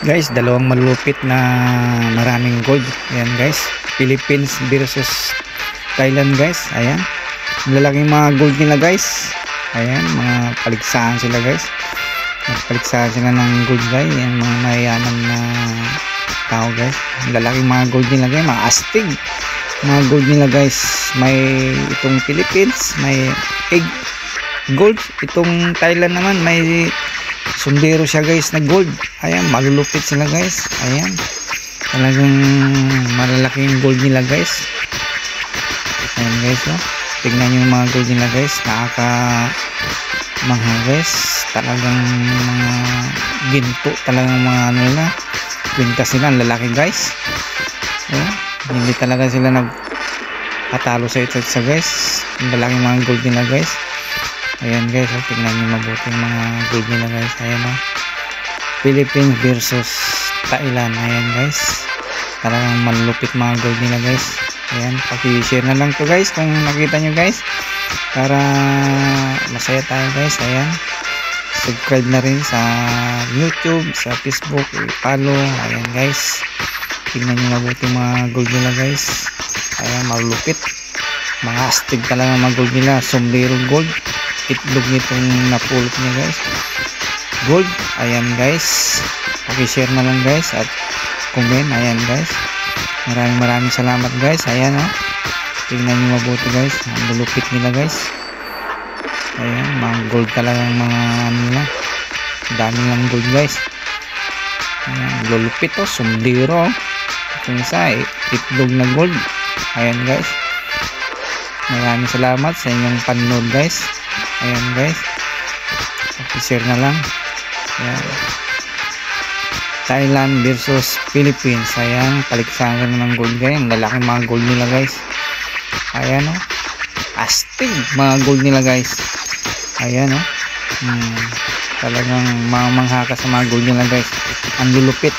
Guys, dalawang malupit na maraming gold. Ayan guys, Philippines versus Thailand guys. Ayan, lalaking mga gold nila guys. Ayan, mga paligsahan sila guys. Nagpaligsahan sila ng gold guys. Ayan, mga mayayaman na tao guys. Lalaking mga gold nila guys, mga astig mga gold nila guys. May itong Philippines, may egg gold. Itong Thailand naman may sundero siya guys na gold. Ayan, malulupit sila guys. Ayan, talagang malalaking gold nila guys. Ayan guys, oh. Tignan nyo yung mga gold nila guys, mga guys, talagang mga ginto, talagang mga ano nila, kwintas nila, ang lalaki guys. Hindi talaga sila nagpatalo sa isa't isa guys. Ang lalaking mga gold nila guys. Ayan guys, oh, tignan nyo mabuti yung mga gold nila guys. Ayan, oh. Philippines versus Thailand. Ayan guys, talagang malupit mga gold nila guys. Ayan, paki-share na lang to guys kung nakita nyo guys, para masaya tayo guys. Ayan, subscribe na rin sa YouTube, sa Facebook, follow. Ayan guys, tignan nyo mabuti mga gold nila guys. Ayan, malupit, mga astig talaga mga gold nila. Sombrero gold, itlog nitong napulot niya guys, gold. Ayan guys, paki-share na lang guys at comment. Ayan guys, maraming salamat guys. Ayan, oh, tingnan nyo mabuti guys, ang lulupit nila guys. Ayan, mga gold talagang mga ano nila, dami lang gold guys. Ayan, lulupit, oh, sumdiro, itong isa itlog na gold. Ayan guys, maraming salamat sa inyong panonood guys. Ayan guys, paki-share na lang. Ayan, Thailand versus Philippines. Ayan, paligsahan na ng gold guys. Ang lalaking mga gold nila guys. Ayan, oh, astig mga gold nila guys. Ayan, oh, talagang mangha ka sa mga gold nila guys. Ang lulupit.